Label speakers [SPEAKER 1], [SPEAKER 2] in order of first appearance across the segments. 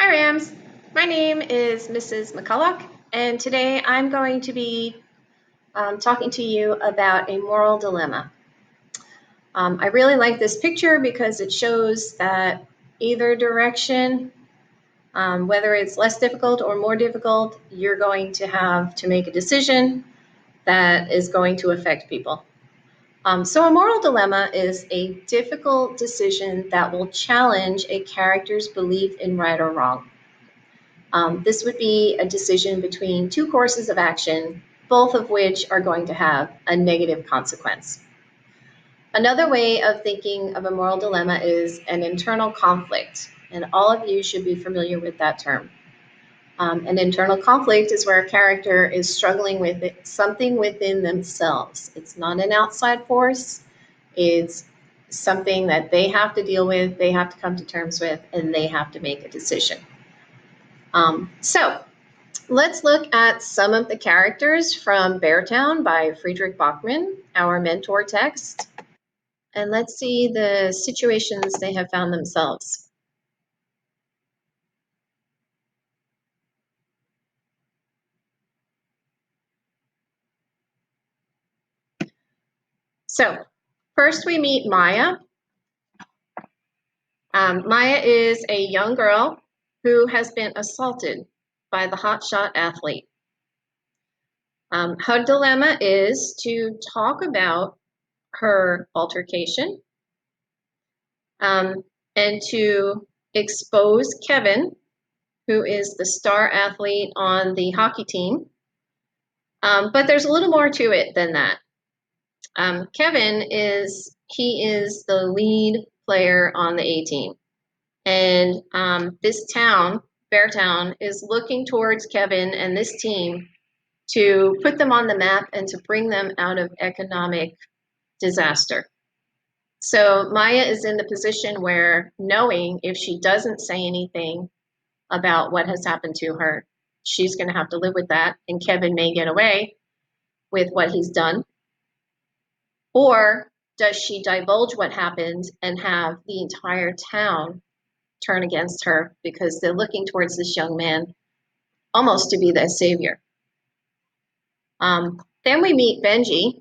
[SPEAKER 1] Hi Rams, my name is Mrs. McCulloch, and today I'm going to be talking to you about a moral dilemma. I really like this picture because it shows that either direction, whether it's less difficult or more difficult, you're going to have to make a decision that is going to affect people. So a moral dilemma is a difficult decision that will challenge a character's belief in right or wrong. This would be a decision between two courses of action, both of which are going to have a negative consequence. Another way of thinking of a moral dilemma is an internal conflict, and all of you should be familiar with that term. An internal conflict is where a character is struggling with something within themselves. It's not an outside force, it's something that they have to deal with, they have to come to terms with, and they have to make a decision. So let's look at some of the characters from Beartown by Friedrich Bachmann, our mentor text, and let's see the situations they have found themselves. So first we meet Maya. Maya is a young girl who has been assaulted by the hotshot athlete. Her dilemma is to talk about her altercation and to expose Kevin, who is the star athlete on the hockey team. But there's a little more to it than that. Kevin is the lead player on the A team. And this town, Beartown, is looking towards Kevin and this team to put them on the map and to bring them out of economic disaster. So Maya is in the position where, knowing if she doesn't say anything about what has happened to her, she's going to have to live with that, and Kevin may get away with what he's done. Or does she divulge what happened and have the entire town turn against her because they're looking towards this young man almost to be their savior? Then we meet Benji.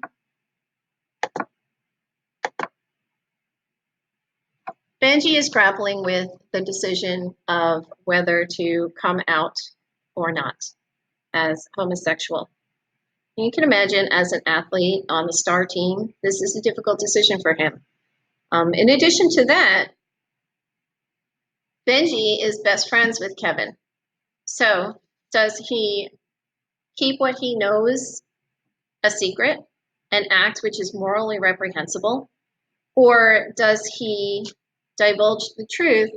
[SPEAKER 1] Benji is grappling with the decision of whether to come out or not as homosexual. You can imagine, as an athlete on the star team, this is a difficult decision for him. In addition to that, Benji is best friends with Kevin. So does he keep what he knows a secret and act which is morally reprehensible? Or does he divulge the truth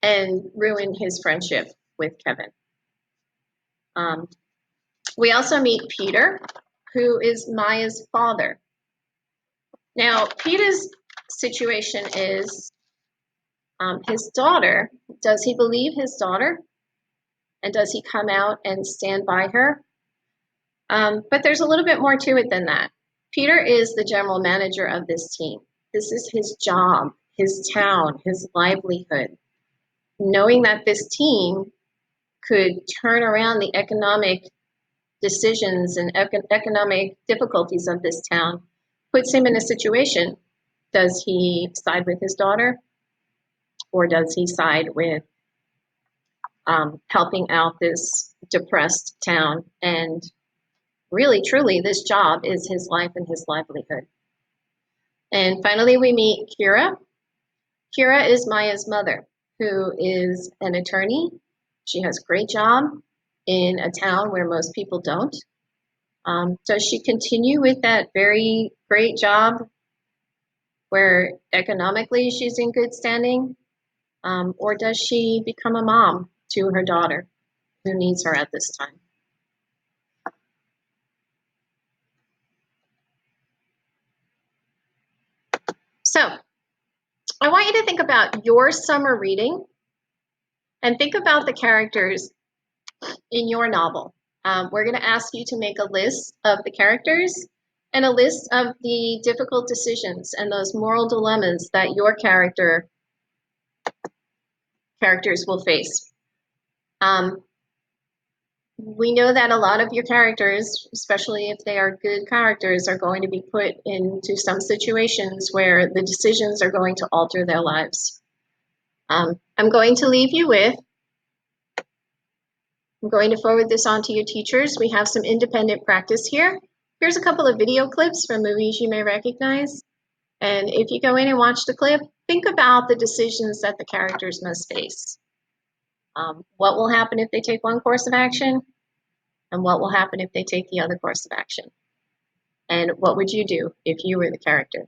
[SPEAKER 1] and ruin his friendship with Kevin? We also meet Peter, who is Maya's father. Now, Peter's situation is his daughter. Does he believe his daughter? And does he come out and stand by her? But there's a little bit more to it than that. Peter is the general manager of this team. This is his job, his town, his livelihood. Knowing that this team could turn around the economic decisions and economic difficulties of this town puts him in a situation. Does he side with his daughter, or does he side with helping out this depressed town? And really, truly, this job is his life and his livelihood. And finally, we meet Kira. Kira is Maya's mother, who is an attorney. She has a great job in a town where most people don't. Does she continue with that very great job where economically she's in good standing? Or does she become a mom to her daughter who needs her at this time? So I want you to think about your summer reading and think about the characters in your novel. We're going to ask you to make a list of the characters and a list of the difficult decisions and those moral dilemmas that your characters will face. We know that a lot of your characters, especially if they are good characters, are going to be put into some situations where the decisions are going to alter their lives. I'm going to leave you with, I'm going to forward this on to your teachers. We have some independent practice here. Here's a couple of video clips from movies you may recognize. And if you go in and watch the clip, think about the decisions that the characters must face. What will happen if they take one course of action? And what will happen if they take the other course of action? And what would you do if you were the character?